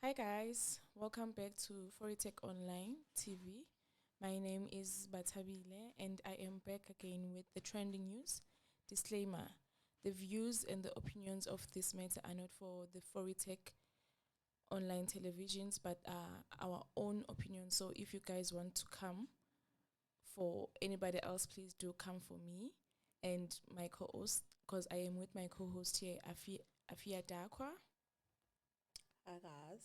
Hi guys, welcome back to Foritech Online TV. My name is Batabile and I am back again with the trending news. Disclaimer: the views and the opinions of this matter are not for the Foritech Online televisions but are our own opinions. So if you guys want to come for anybody else, please do come for me and my co-host, because I am with my co-host here, Afia Dakwa. Hi guys.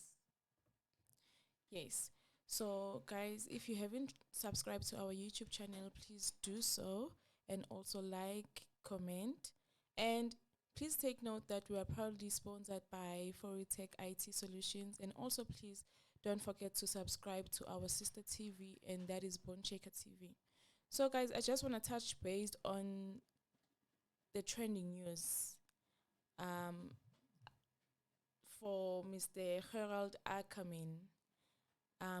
Yes. So, guys, if you haven't subscribed to our YouTube channel, please do so and also like, comment, and please take note that we are proudly sponsored by Foritech IT Solutions. And also, please don't forget to subscribe to our sister TV, and that is Bone Shaker TV. So, guys, I just want to touch base on the trending news. Um, for Mr. Gerhard Ackerman.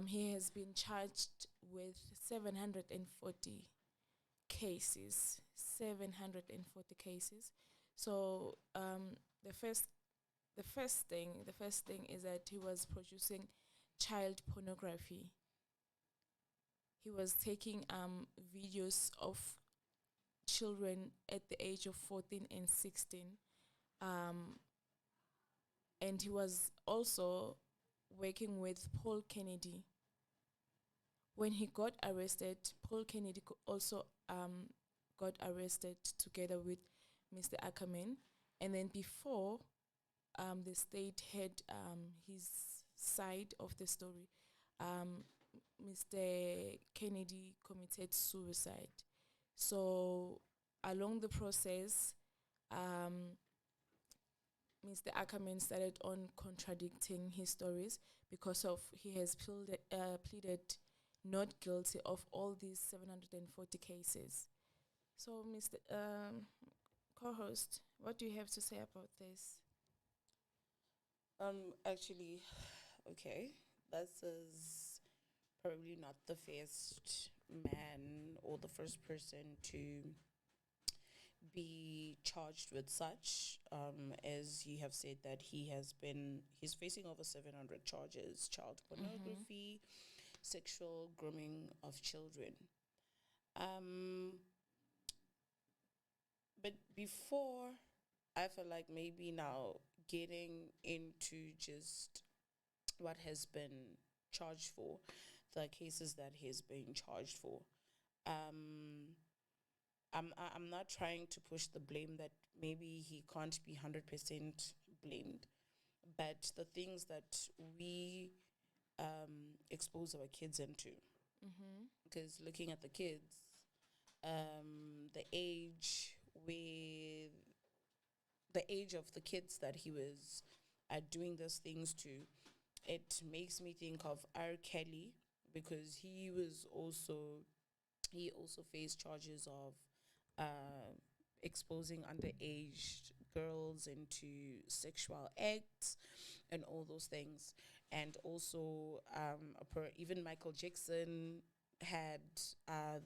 He has been charged with 740 cases. 740 cases. So the first thing is that he was producing child pornography. He was taking videos of children at the age of 14 and 16. Um, and he was also working with Paul Kennedy. When he got arrested, Paul Kennedy also got arrested together with Mr. Ackerman. And then before the state had his side of the story, um, Mr. Kennedy committed suicide. So along the process, um, Mr. Ackerman started on contradicting his stories because of he has pleaded not guilty of all these 740 cases. So, Mr. Co-host, what do you have to say about this? Actually, okay. This is probably not the first man or the first person to be charged with such. As you have said that he's facing over 700 charges: child Mm-hmm. pornography, sexual grooming of children. Um, but before, I feel like maybe now getting into just what has been charged for, the cases that he's been charged for. Um, I'm not trying to push the blame that maybe he can't be 100% blamed, but the things that we expose our kids into, Mm-hmm. because looking at the kids, the age of the kids that he was doing those things to, it makes me think of R. Kelly, because he also faced charges of uh, exposing underage girls into sexual acts and all those things. And also, even Michael Jackson had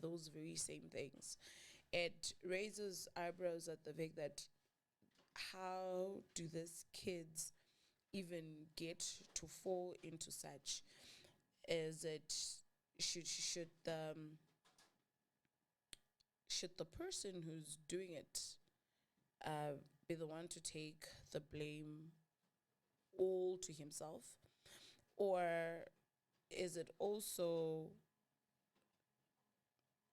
those very same things. It raises eyebrows at the fact that how do these kids even get to fall into such? Is it should the person who's doing it uh, be the one to take the blame all to himself, or is it also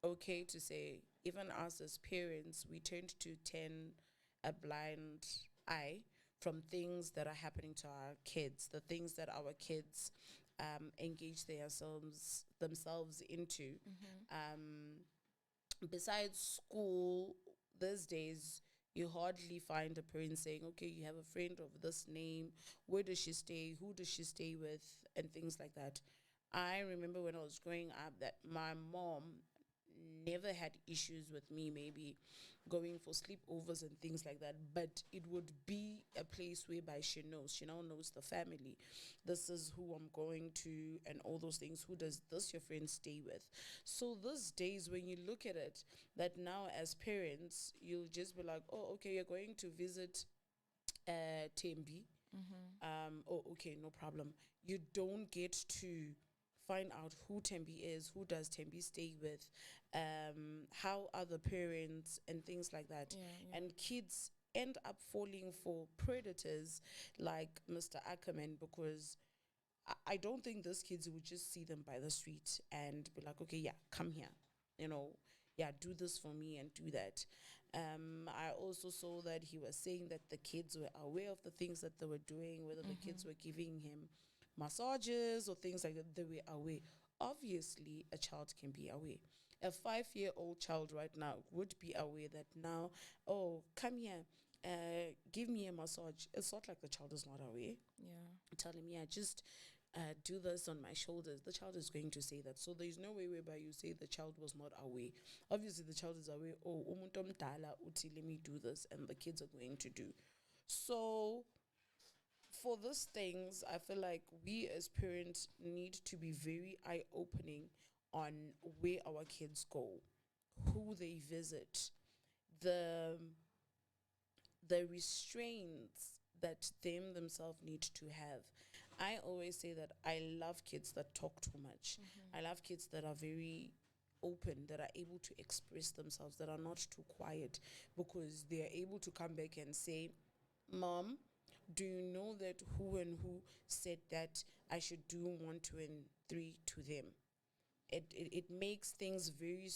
okay to say, even us as parents, we tend to turn a blind eye from things that are happening to our kids, the things that our kids engage themselves into. Mm-hmm. Um, Besides school, these days, you hardly find a parent saying, okay, you have a friend of this name, where does she stay, who does she stay with, and things like that. I remember when I was growing up that my mom never had issues with me maybe going for sleepovers and things like that, but it would be a place whereby she now knows the family. This is who I'm going to and all those things. Who does this your friend stay with? So these days, when you look at it, that now as parents, you'll just be like, oh, okay, you're going to visit Tembi. Oh, okay, no problem. You don't get to find out who Tembi is, who does Tembi stay with, how are the parents, and things like that. Yeah, yeah. And kids end up falling for predators like Mr. Ackerman because I don't think those kids would just see them by the street and be like, okay, yeah, come here, you know, yeah, do this for me and do that. I also saw that he was saying that the kids were aware of the things that they were doing, whether the kids were giving him massages or things like that, they were aware. Obviously, a child can be aware. A 5-year-old child right now would be aware that now, oh, come here, give me a massage. It's not like the child is not aware. Yeah. Tell him, yeah, just do this on my shoulders. The child is going to say that. So there's no way whereby you say the child was not aware. Obviously, the child is aware, oh, umuntu omdala uthi, let me do this, and the kids are going to do. So for these things, I feel like we as parents need to be very eye-opening on where our kids go, who they visit, the the restraints that them themselves need to have. I always say that I love kids that talk too much. I love kids that are very open, that are able to express themselves, that are not too quiet, because they are able to come back and say, Mom, do you know that who and who said that I should do 1, 2, and 3 to them? It makes things very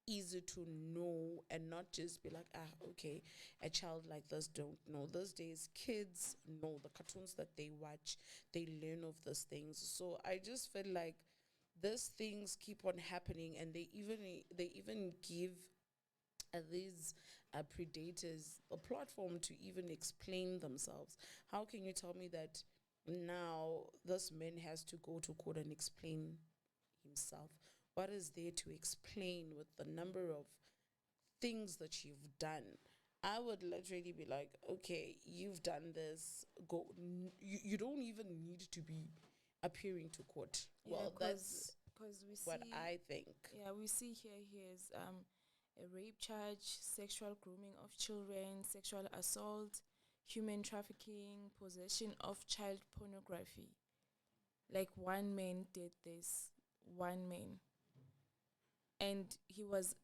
easy to know and not just be like, okay, a child like this don't know. Those days, kids know the cartoons that they watch, they learn of these things. So I just feel like these things keep on happening, and they even give these predators a platform to even explain themselves. How can you tell me that now this man has to go to court and explain himself? What is there to explain with the number of things that you've done? I would literally be like, okay, you've done this. Go. You don't even need to be appearing to court. Yeah, Well, that's because we what see. I think. Yeah, we see here's a rape charge, sexual grooming of children, sexual assault, human trafficking, possession of child pornography. Like one man did this, one man, and he was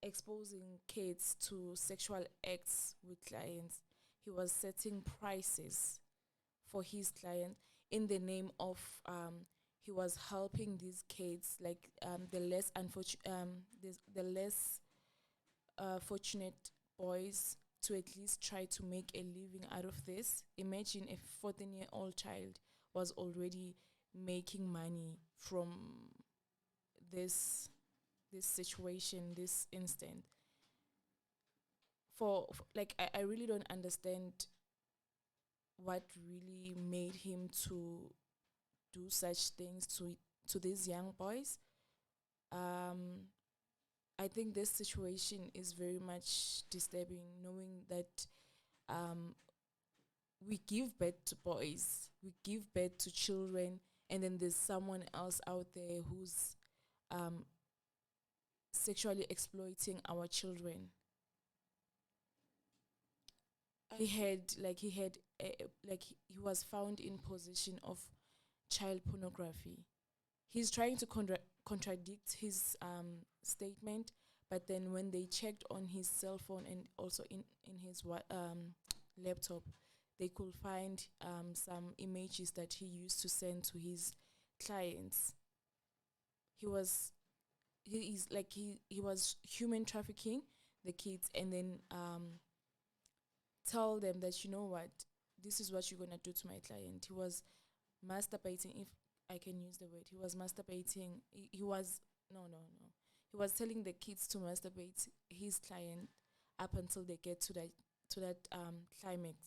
exposing kids to sexual acts with clients. He was setting prices for his client in the name of he was helping these kids, like the less the less fortunate boys, to at least try to make a living out of this. Imagine a 14-year-old child was already making money from this this situation, this instant. Like I really don't understand what really made him to do such things to these young boys. Um, I think this situation is very much disturbing, knowing that um, we give birth to boys, we give birth to children, and then there's someone else out there who's um, sexually exploiting our children. He was found in possession of child pornography. He's trying to contradict his statement, but then when they checked on his cell phone and also in his laptop, they could find some images that he used to send to his clients. He was he was human trafficking the kids, and then tell them that, you know what, this is what you're gonna do to my client. He was masturbating, if I can use the word. He was masturbating. He was no. He was telling the kids to masturbate his client up until they get to that climax.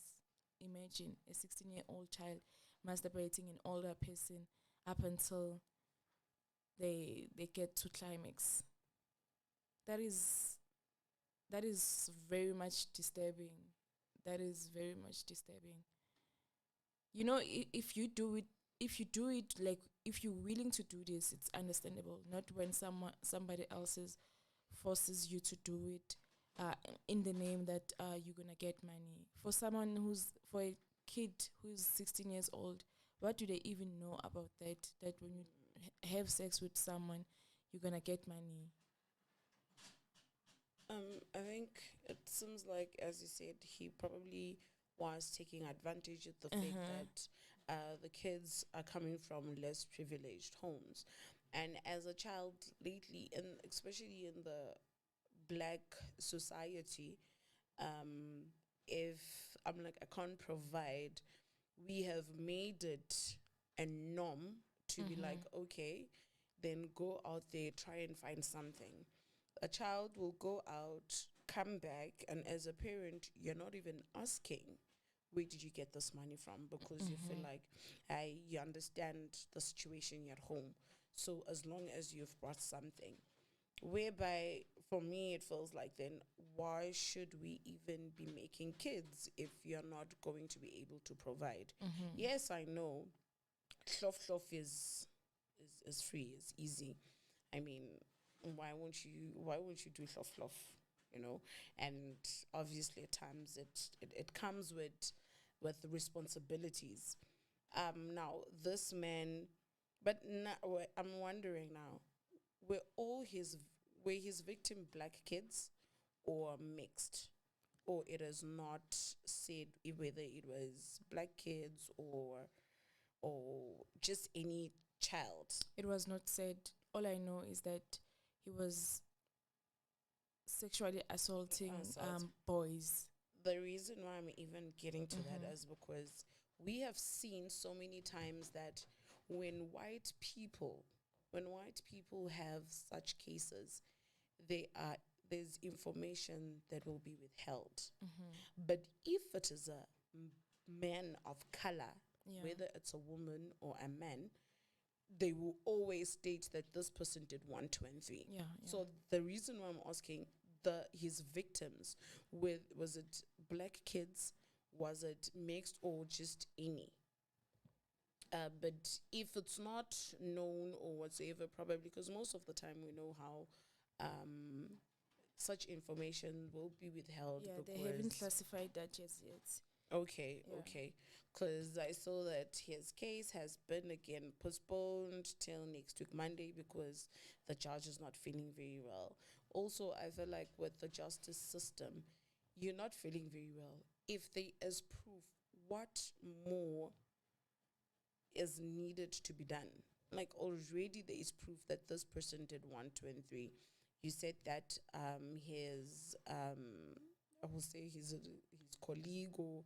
Imagine a 16-year-old child masturbating an older person up until they get to climax. That is very much disturbing. That is very much disturbing. You know, if you do it, like if you're willing to do this, it's understandable. Not when somebody else's forces you to do it in the name that you're gonna get money. For someone who's for kid who's 16 years old, what do they even know about that? That when you have sex with someone, you're gonna get money. I think it seems like, as you said, he probably was taking advantage of the fact Uh-huh. that the kids are coming from less privileged homes. And as a child lately, and especially in the black society, um, if I'm like, I can't provide, we have made it a norm to be like, okay, then go out there, try and find something. A child will go out, come back, and as a parent, you're not even asking, where did you get this money from? Because you feel like, you understand the situation at home. So as long as you've brought something, whereby for me it feels like, then why should we even be making kids if you're not going to be able to provide? Yes, I know, slof is free, is easy. I mean, why won't you do fluff, you know? And obviously at times it comes with the responsibilities. Now this man, but I'm wondering now, were all his were his victim black kids or mixed? Or it is not said whether it was black kids or just any child. It was not said. All I know is that he was sexually assaulting Assault. boys. The reason why I'm even getting to that Mm-hmm. is because we have seen so many times that when white people when white people have such cases, they are there's information that will be withheld. But if it is a man of color, Yeah. whether it's a woman or a man, they will always state that this person did one, two, and three. Yeah. So the reason why I'm asking, his victims, was it black kids, was it mixed, or just any? But if it's not known or whatsoever, probably because most of the time we know how such information will be withheld Yeah, they haven't because classified that just yet. okay, Yeah. okay. Because I saw that his case has been again postponed till next week, Monday, because the judge is not feeling very well. Also, I feel like with the justice system, you're not feeling very well. If there is proof, what more is needed to be done? Like, already there is proof that this person did one, two, and three. You said that his I will say his colleague or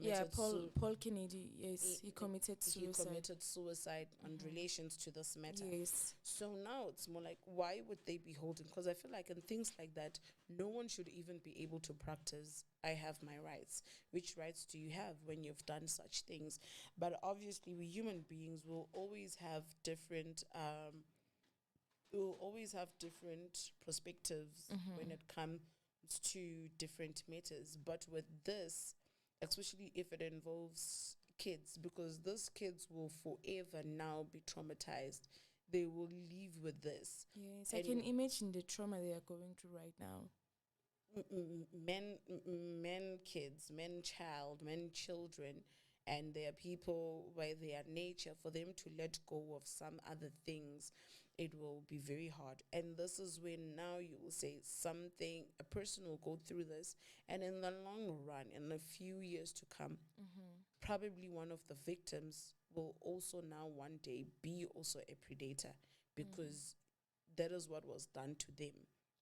Yeah, committed Paul Kennedy. Yes, he committed he suicide. committed suicide on relations to this matter. Yes. So now it's more like, why would they be holding? Because I feel like in things like that, no one should even be able to practice, I have my rights. Which rights do you have when you've done such things? But obviously, we human beings will always have different. We'll always have different perspectives when it comes to different matters. But with this, especially if it involves kids, because those kids will forever now be traumatized. They will live with this. Yes, I And can imagine the trauma they are going through right now. men kids, men child, men children, and there are people by their nature, for them to let go of some other things, it will be very hard. And this is when now you will say something, a person will go through this, and in the long run, in a few years to come, probably one of the victims will also now one day be also a predator, because that is what was done to them.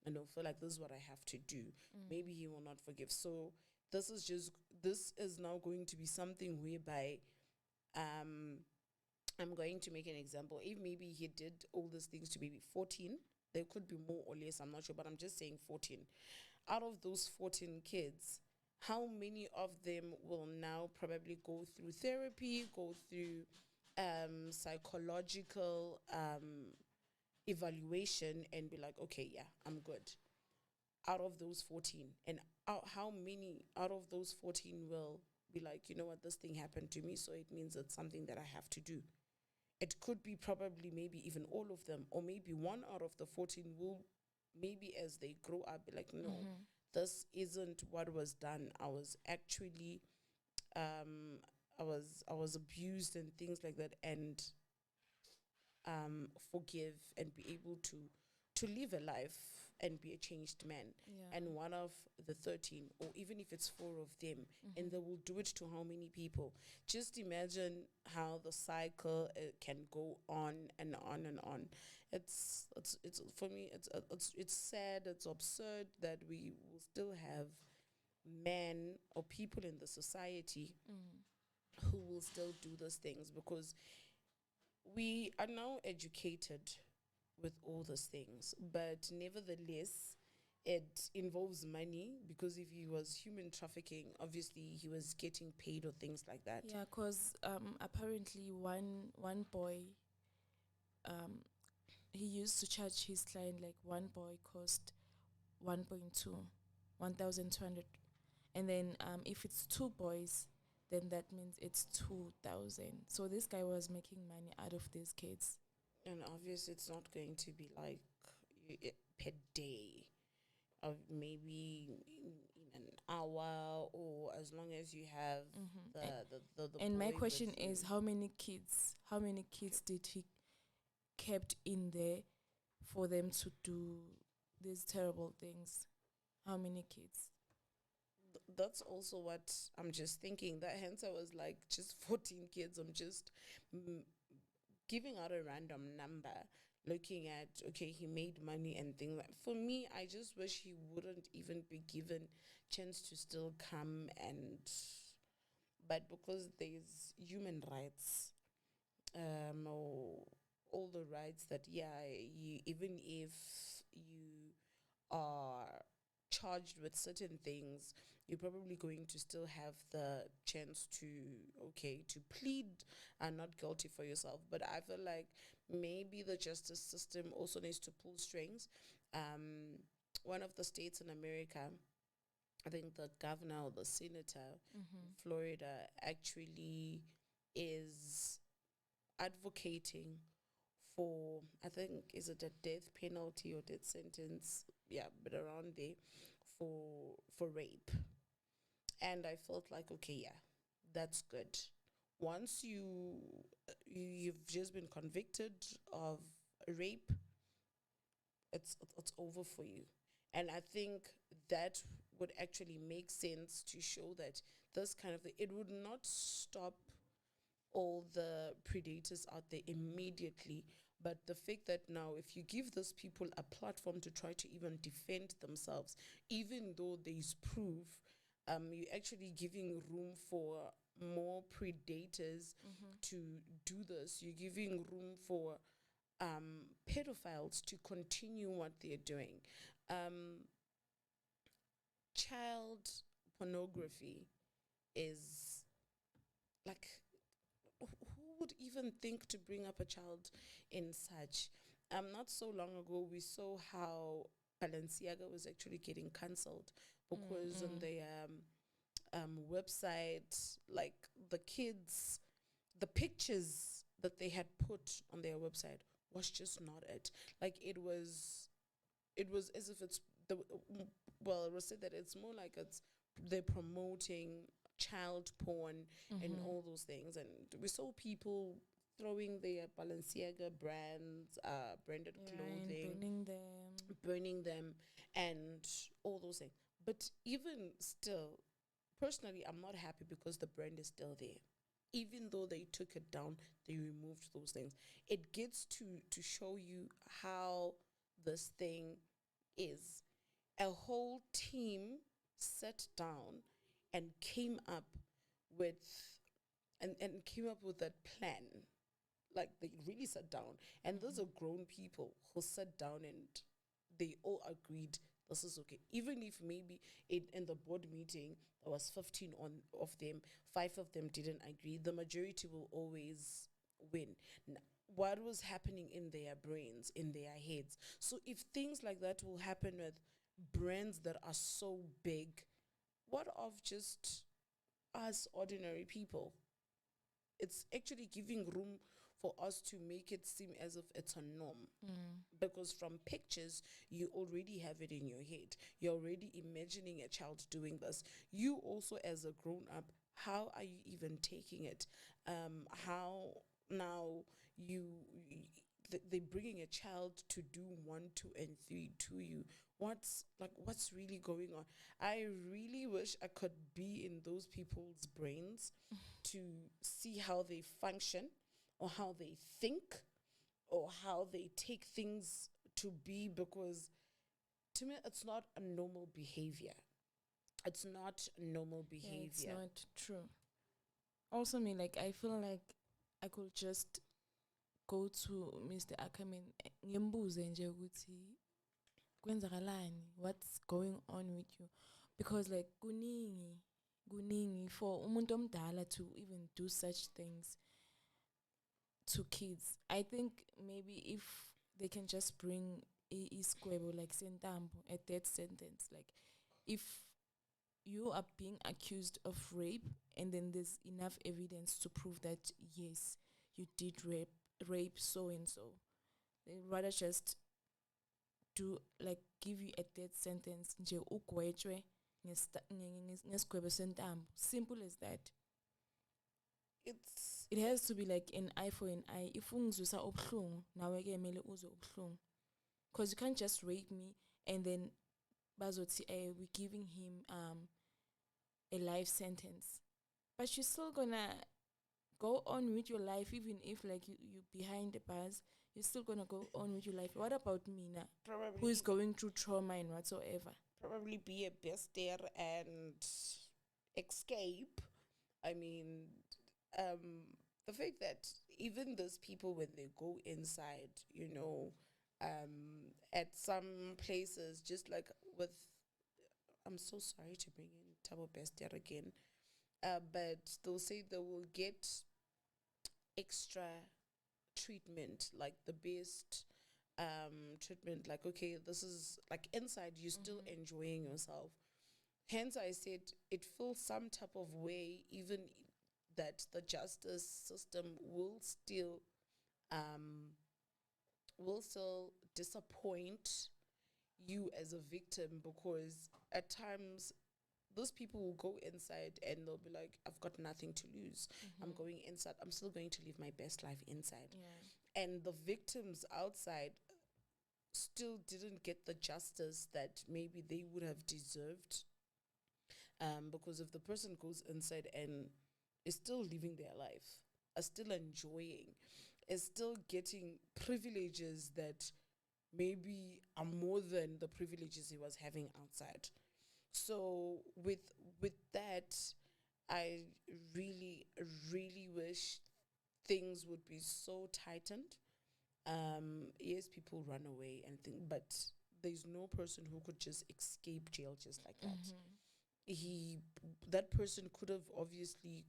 And they'll feel like, this is what I have to do. Maybe he will not forgive. So this is now going to be something whereby I'm going to make an example. If maybe he did all these things to maybe 14, there could be more or less, I'm not sure, but I'm just saying 14. Out of those 14 kids, how many of them will now probably go through therapy, go through psychological evaluation, and be like, okay, yeah, I'm good? Out of those 14, and how many out of those 14 will be like, you know what, this thing happened to me, so it means it's something that I have to do? It could be probably maybe even all of them, or maybe one out of the 14 will, maybe as they grow up, be like, no, this isn't what was done. I was actually I was abused and things like that, and forgive and be able to live a life and be a changed man. Yeah. And one of the 13, or even if it's four of them, and they will do it to how many people? Just imagine how the cycle can go on and on and on. It's for me, it's sad, it's absurd that we will still have men or people in the society who will still do those things, because we are now educated with all those things, but nevertheless, it involves money, because if he was human trafficking, obviously he was getting paid or things like that. Yeah, because apparently one boy, um, he used to charge his client like one boy cost 1.2, 1,200, and then if it's two boys, then that means it's 2,000. So this guy was making money out of these kids. And obviously, it's not going to be like per day, or maybe in an hour, or as long as you have the And my boy question with is, you. how many kids did he kept in there for them to do these terrible things? How many kids? That's also what I'm just thinking. That hence I was like, just 14 kids. I'm just mm, giving out a random number, looking at, okay, he made money and things like. For me, I just wish he wouldn't even be given chance to still come, and but because there's human rights, or all the rights that, yeah, you, even if you are charged with certain things, you're probably going to still have the chance to, okay, to plead not guilty for yourself. But I feel like maybe the justice system also needs to pull strings. One of the states in America, I think the governor or the senator in Florida actually is advocating for, I think, is it a death penalty or death sentence? Yeah, but around there, for rape. And I felt like, okay, yeah, that's good. Once you've just been convicted of rape, it's over for you. And I think that would actually make sense to show that this kind of thing, it would not stop all the predators out there immediately. But the fact that now, if you give those people a platform to try to even defend themselves, even though there's proof, you're actually giving room for more predators to do this. You're giving room for pedophiles to continue what they're doing. Child pornography is like, who would even think to bring up a child in such? Not so long ago, we saw how Balenciaga was actually getting cancelled because on the website, like the kids, the pictures that they had put on their website was just not it. Like it was as if it's the well, it was said that it's more like it's they're promoting child porn and all those things. And we saw people throwing their Balenciaga branded clothing, burning them, and all those things. But even still, personally, I'm not happy because the brand is still there. Even though they took it down, they removed those things. It gets to show you how this thing is. A whole team sat down and came up with and came up with that plan. Like they really sat down, and those are grown people who sat down and they all agreed this is okay. Even if maybe in the board meeting there was 15 of them, 5 of them didn't agree, the majority will always win. What was happening in their brains, in their heads? So if things like that will happen with brands that are so big, what of just us ordinary people? It's actually giving room for us to make it seem as if it's a norm. Because from pictures, you already have it in your head. You're already imagining a child doing this. You also, as a grown up, how are you even taking it? How now you, they're bringing a child to do 1, 2, and 3 to you. What's really going on? I really wish I could be in those people's brains to see how they function or how they think or how they take things to be, because to me it's not a normal behavior. It's not normal Yeah, it's behavior. not true. Also, me, like, I feel like I could just go to Mr. Ackerman, ngimbuze nje ukuthi kwenzakalani, what's going on with you, because like kuningi for umuntu omdala to even do such things to kids. I think maybe if they can just bring iskwebo like sentambo at that sentence, like if you are being accused of rape and then there's enough evidence to prove that yes, you did rape so and so, they rather just do like give you a death sentence nje ugwetshwe ngesigwebo sentambo. Simple as that. It has to be like an eye for an eye. If ungizwisa obuhlungu nawe ke mele uzwe obuhlungu, because you can't just rape me and then bazothi we're giving him a life sentence, but you're still gonna go on with your life. Even if like you behind the bars, you're still gonna go on with your life. What about Mina, Probably who is going through trauma and whatsoever? probably be a bester and escape. I mean, the fact that even those people, when they go inside, at some places, just like with, I'm so sorry to bring in Tabo Bester again, but they'll say they will get extra treatment, like the best treatment. Like, okay, this is like inside, you're still enjoying yourself. Hence, I said it feels some type of way, even that the justice system um, will still disappoint you as a victim, because at times those people will go inside and they'll be like, I've got nothing to lose. I'm going inside. I'm still going to live my best life inside. Yeah. And the victims outside still didn't get the justice that maybe they would have deserved. Because if the person goes inside and is still living their life, is still enjoying, is still getting privileges that maybe are more than the privileges he was having outside. So with that, I really, really wish things would be so tightened. Yes, people run away and think, but there's no person who could just escape jail just like that. That person could have obviously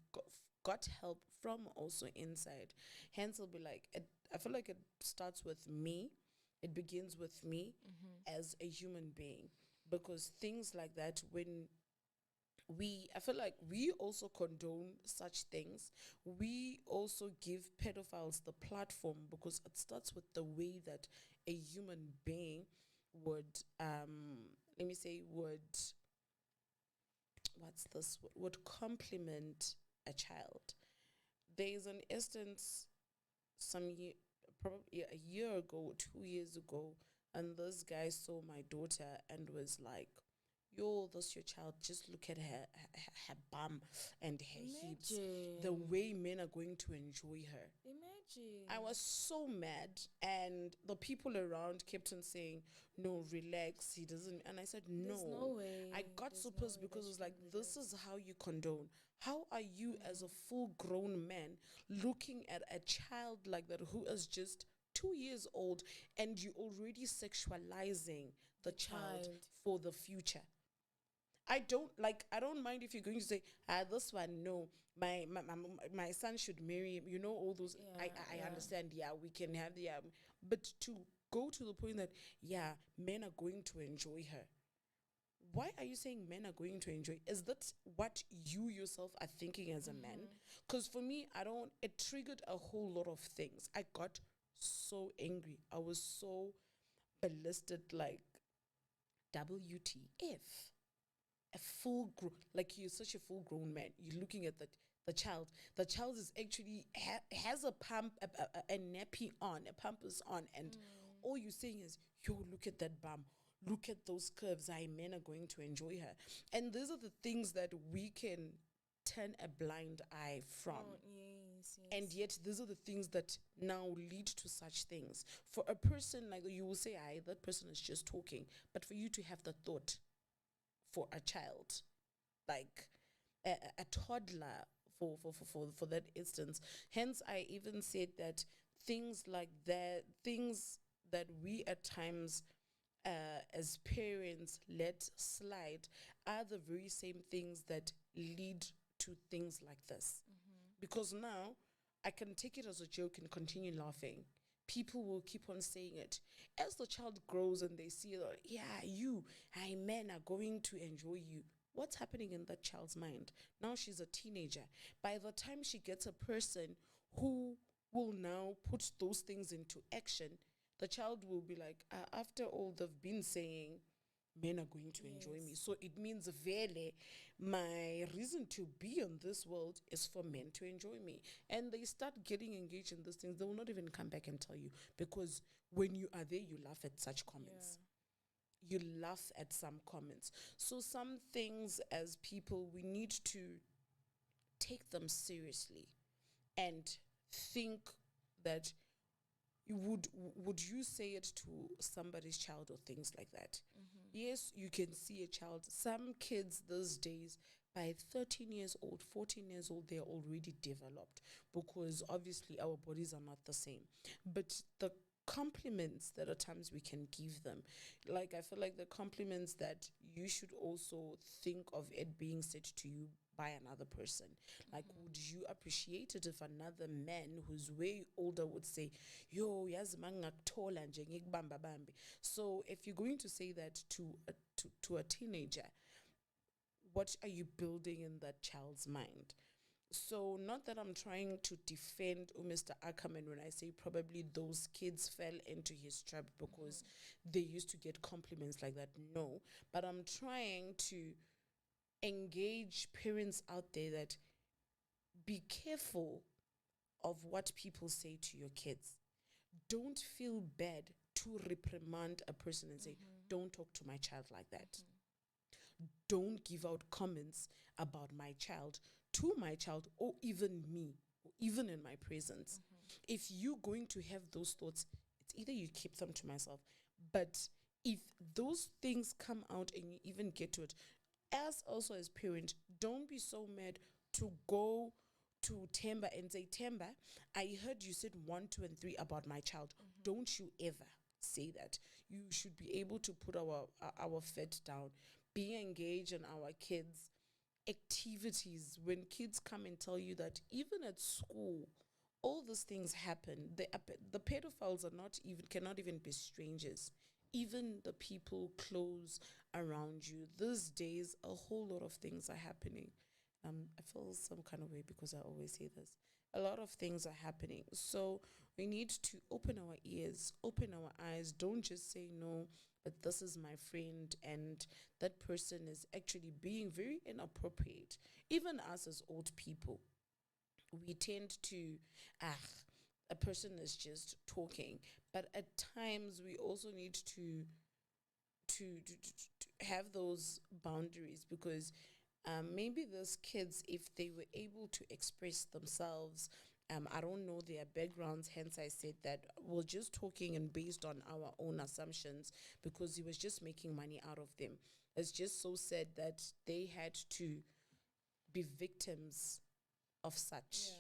got help from also inside. Hence, I'll be like, I feel like it starts with me. It begins with me as a human being, because things like that, when I feel like we also condone such things. We also give pedophiles the platform, because it starts with the way that a human being would, let me say, would compliment a child. There is an instance probably a year ago, 2 years ago, and this guy saw my daughter and was like, yo, that's your child. Just look at her bum and her hips. The way men are going to enjoy her. Imagine. I was so mad, and the people around kept on saying, no, relax, he doesn't. And I said, There's no way. I got so pissed, because it was like, this is how you condone. How are you as a full grown man looking at a child like that who is just 2 years old, and you already sexualizing the child for the future? I don't mind if you're going to say, this one, no, my son should marry him. You know, all those. I understand. Yeah, we can have but to go to the point that men are going to enjoy her. Why are you saying men are going to enjoy? Is that what you yourself are thinking as a man? Because for me, it triggered a whole lot of things. I got so angry. I was so ballisted, like, WTF. a full like you're such a full grown man. You're looking at the child. The child is actually has a pump, a nappy on, a pampers on, and all you're saying is, "Yo, look at that bum. Look at those curves. I men are going to enjoy her." And these are the things that we can turn a blind eye from. Oh, yes, yes. And yet, these are the things that now lead to such things. For a person like you will say, "I that person is just talking," but for you to have the thought for a child, like a toddler, for that instance. Hence, I even said that things like that, things that we at times as parents let slide, are the very same things that lead to things like this. Because now I can take it as a joke and continue laughing. People will keep on saying it. As the child grows and they see that, yeah, men are going to enjoy you. What's happening in that child's mind? Now she's a teenager. By the time she gets a person who will now put those things into action, the child will be like, after all they've been saying, men are going to enjoy me. So it means really my reason to be on this world is for men to enjoy me. And they start getting engaged in these things. They will not even come back and tell you, because when you are there, you laugh at such comments. You laugh at some comments. So some things as people, we need to take them seriously and think that would you say it to somebody's child or things like that? Yes, you can see a child. Some kids these days, by 13 years old, 14 years old, they're already developed, because obviously our bodies are not the same. But the compliments that at times we can give them, like I feel like the compliments that you should also think of it being said to you by another person. Like, would you appreciate it if another man who's way older would say, "Yo, yazi mangakuthola nje ngikubamba bambe." So if you're going to say that to a teenager, what are you building in that child's mind? So not that I'm trying to defend Mr. Ackerman when I say probably those kids fell into his trap because they used to get compliments like that. No, but I'm trying to engage parents out there that be careful of what people say to your kids. Don't feel bad to reprimand a person and say, "Don't talk to my child like that." Don't give out comments about my child to my child, or even me, or even in my presence. If you're going to have those thoughts, it's either you keep them to myself. But if those things come out and you even get to it, as also as parent, don't be so mad to go to Temba and say, "Temba, I heard you said 1, 2, and 3 about my child." Don't you ever say that. You should be able to put our foot down, be engaged in our kids' activities. When kids come and tell you that even at school, all these things happen. The pedophiles cannot even be strangers. Even the people close around you. These days, a whole lot of things are happening. I feel some kind of way because I always say this. A lot of things are happening. So we need to open our ears, open our eyes. Don't just say no, but this is my friend, and that person is actually being very inappropriate. Even us as old people, we tend to, a person is just talking. But at times we also need to have those boundaries, because maybe those kids, if they were able to express themselves, I don't know their backgrounds, hence I said that we're just talking and based on our own assumptions, because he was just making money out of them. It's just so sad that they had to be victims of such.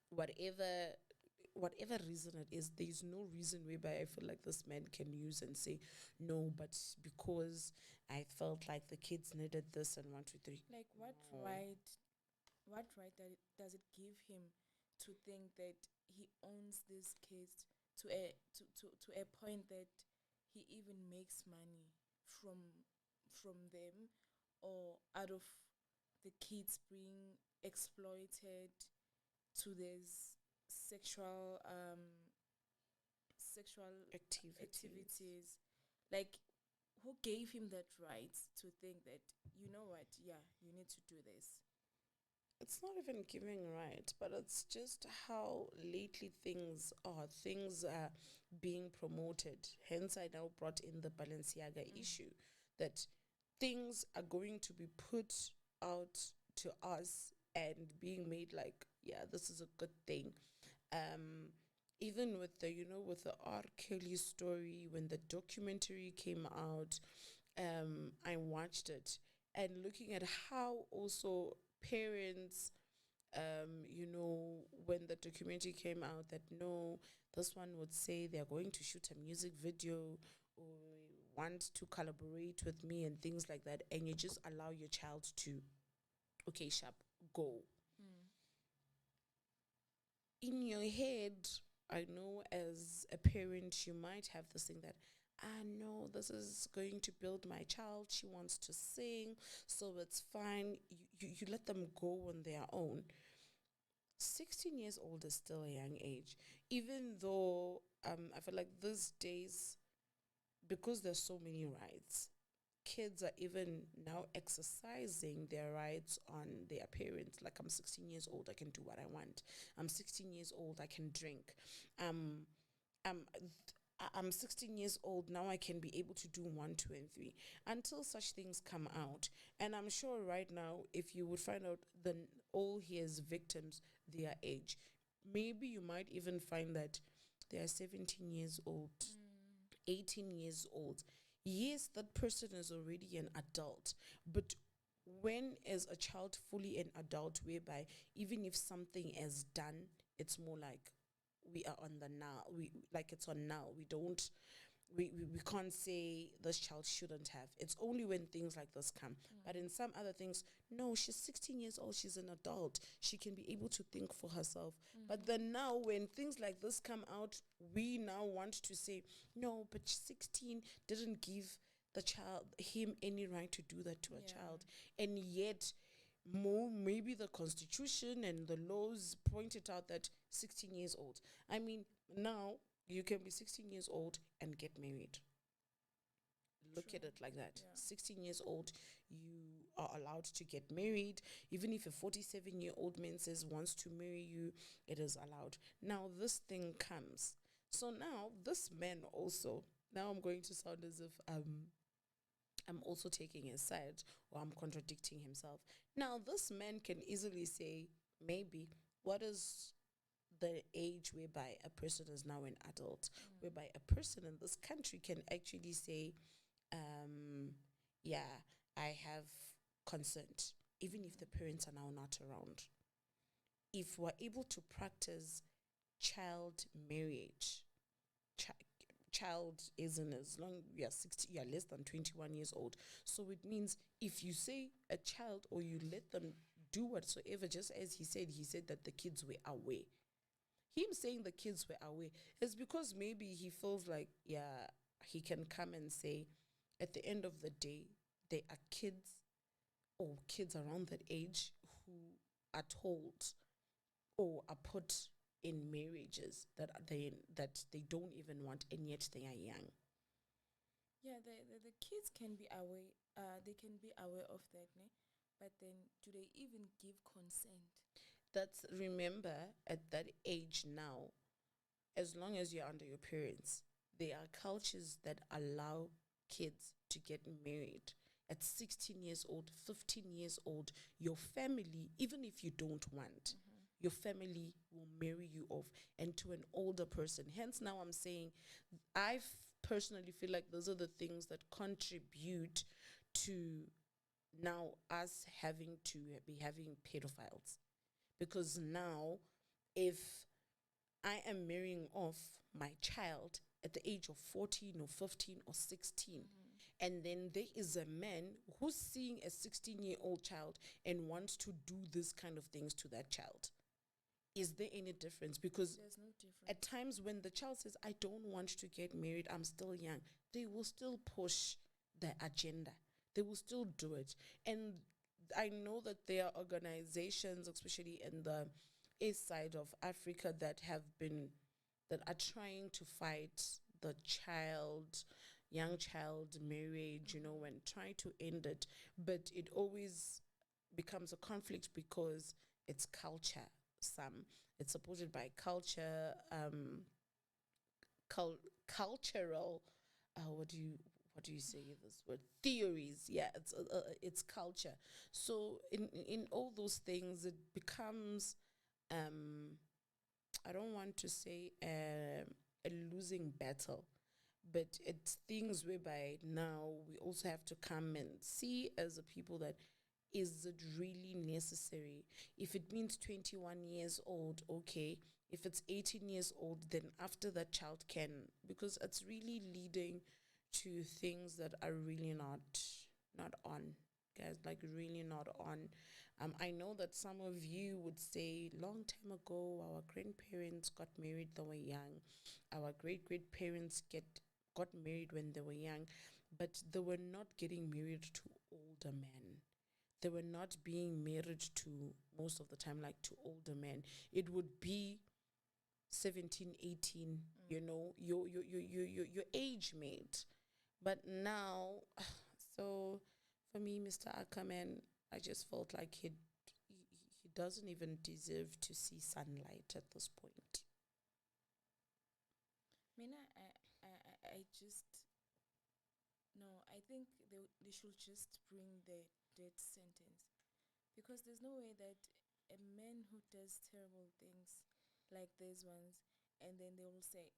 Whatever reason it is, there's no reason whereby I feel like this man can use and say, "No, but because I felt like the kids needed this and 1, 2, 3." Like, what right does it give him to think that he owns these kids to a point that he even makes money from them, or out of the kids being exploited to this sexual Activities. Like, who gave him that right to think that, you know what, yeah, you need to do this? It's not even giving right, but it's just how lately things are. Things are being promoted. Hence, I now brought in the Balenciaga issue that things are going to be put out to us and being made like, yeah, this is a good thing. Um, Even with the, with the R. Kelly story, when the documentary came out, I watched it and looking at how also parents, when the documentary came out, that no, this one would say they're going to shoot a music video or want to collaborate with me and things like that, and you just allow your child to, okay, sharp, go. Mm. In your head, I know as a parent, you might have this thing that, no, this is going to build my child. She wants to sing, so it's fine. You let them go on their own. 16 years old is still a young age, even though I feel like these days, because there's so many rights, kids are even now exercising their rights on their parents. Like, I'm 16 years old, I can do what I want. I'm 16 years old, I can drink. Um, I'm, I'm 16 years old, now I can be able to do 1, 2, and 3 until such things come out. And I'm sure right now, if you would find out all his victims, their age, maybe you might even find that they are 17 years old, 18 years old. Yes, that person is already an adult, but when is a child fully an adult, whereby even if something is done, it's more like we are on the now, we like it's on now. We don't we can't say this child shouldn't have. It's only when things like this come. But in some other things, no, she's 16 years old, she's an adult, she can be able to think for herself. But then now when things like this come out, we now want to say, no, but 16 didn't give him any right to do that to a child. And yet maybe the constitution and the laws pointed out that 16 years old. I mean, now you can be 16 years old and get married. Look at it like that. 16 years old, you are allowed to get married. Even if a 47-year-old man says wants to marry you, it is allowed. Now this thing comes. So now this man also, now I'm going to sound as if I'm also taking his side, or I'm contradicting himself. Now this man can easily say, maybe, what is the age whereby a person is now an adult, whereby a person in this country can actually say, yeah, I have consent, even if the parents are now not around. If we're able to practice child marriage, child isn't, as long you are 60, you are less than 21 years old. So it means if you say a child, or you let them do whatsoever, just as he said that the kids were away. Him saying the kids were away is because maybe he feels like, yeah, he can come and say, at the end of the day, there are kids or kids around that age who are told or are put in marriages that they don't even want, and yet they are young. Yeah, the kids can be aware. They can be aware of that, ne? But then, do they even give consent? That's, remember, at that age now, as long as you're under your parents, there are cultures that allow kids to get married at 16 years old, 15 years old. Your family, even if you don't want, your family will marry you off, and to an older person. Hence, now I'm saying, personally feel like those are the things that contribute to now us having to be having pedophiles. Because now, if I am marrying off my child at the age of 14 or 15 or 16, and then there is a man who's seeing a 16-year-old child and wants to do this kind of things to that child, is there any difference? Because There's no difference. at times when the child says, I don't want to get married, I'm still young, they will still push the agenda. They will still do it. And I know that there are organizations, especially in the east side of Africa, that are trying to fight the child, young child marriage, and try to end it. But it always becomes a conflict because it's culture. It's supported by culture, cultural. What do you say this word? Theories. Yeah, it's culture. So in all those things, it becomes I don't want to say a losing battle, but it's things whereby now we also have to come and see as a people that is it really necessary? If it means 21 years old, okay. If it's 18 years old, then after that child can, because it's really leading to things that are really not on, guys, like really not on. I know that some of you would say long time ago our grandparents got married they were young, our great parents got married when they were young, but they were not getting married to older men. They were not being married to, most of the time, like to older men. It would be 17, 18, your age mate. But now, so for me, Mr. Ackerman, I just felt like he doesn't even deserve to see sunlight at this point. Mina, I just no. I think they should just bring the death sentence, because there's no way that a man who does terrible things like these ones, and then they will say,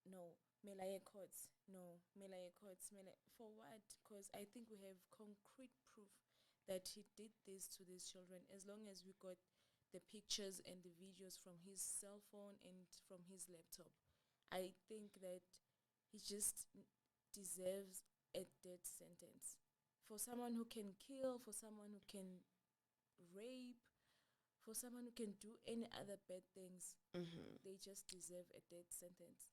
no, Melaye courts, no, Melaye courts, for what? Because I think we have concrete proof that he did this to these children, as long as we got the pictures and the videos from his cell phone and from his laptop. I think that he just deserves a death sentence. For someone who can kill, for someone who can rape, for someone who can do any other bad things, they just deserve a death sentence.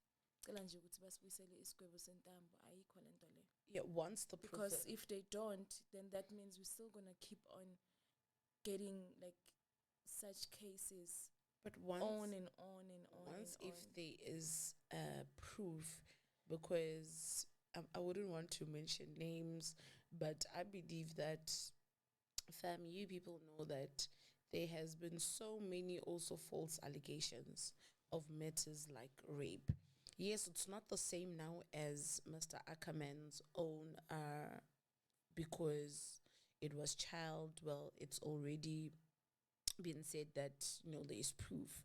Cela nje ukuthi basibuyisele isigwebo sentambo, ayikho lento le. Yeah, once the Because if they don't, then that means we're still gonna keep on getting like such cases, but once on and on and on. once and if on. there is proof, because I wouldn't want to mention names, but I believe that, fam, you people know that there has been so many also false allegations of matters like rape. Yes, it's not the same now as Mr. Ackerman's own, because it was child. Well, it's already been said that there is proof.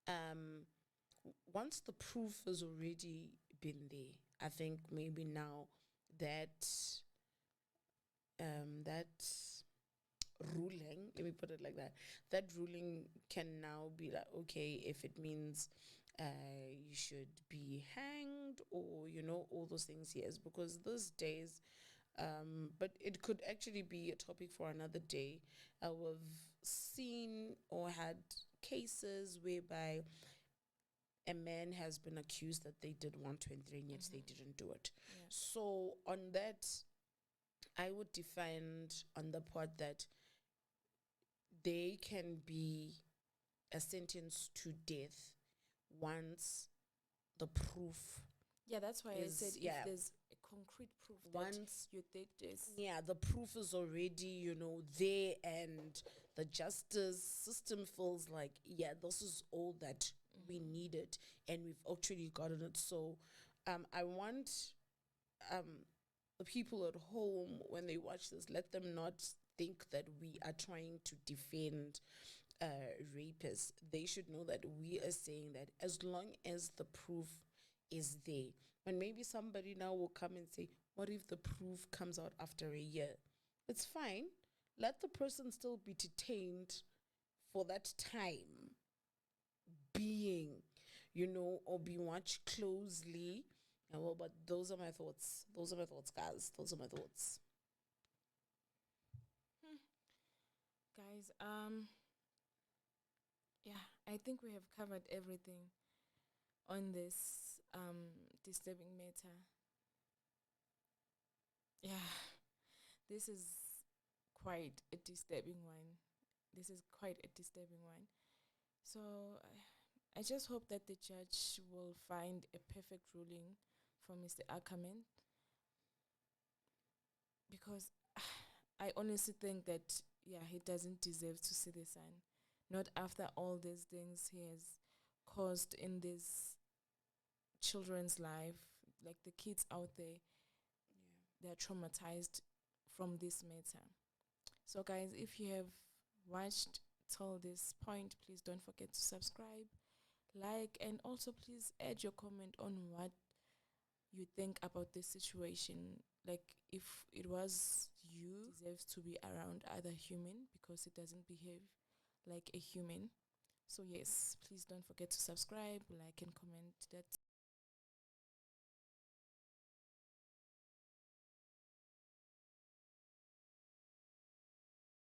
Um, once the proof has already been there, I think maybe now that that ruling, let me put it like that, that ruling can now be like, okay, if it means you should be hanged, or all those things, yes, because these days, but it could actually be a topic for another day. I've seen or had cases whereby a man has been accused that they did 123 and yet they didn't do it. Yeah. So on that, I would defend on the part that they can be a sentence to death once the proof. Yeah, that's why I said yeah, if there's a concrete proof once that you did this. yeah, the proof is already there, and the justice system feels like, yeah, this is all that we needed, and we've actually gotten it. So I want the people at home, when they watch this, let them not think that we are trying to defend rapists. They should know that we are saying that as long as the proof is there, and maybe somebody now will come and say, what if the proof comes out after a year? It's fine. Let the person still be detained for that time being, or be watched closely. And well, but those are my thoughts. Those are my thoughts, guys. Those are my thoughts. Guys, yeah, I think we have covered everything on this disturbing matter. Yeah, this is quite a disturbing one. This is quite a disturbing one. So I just hope that the judge will find a perfect ruling for Mr. Ackerman. because I honestly think that, yeah, he doesn't deserve to see the sun. Not after all these things he has caused in this children's life. Like the kids out there, they're traumatized from this matter. So, guys, if you have watched till this point, please don't forget to subscribe, like, and also please add your comment on what you think about this situation. Like, if it was you, deserves to be around other human because it doesn't behave like a human. So, yes, please don't forget to subscribe, like, and comment. That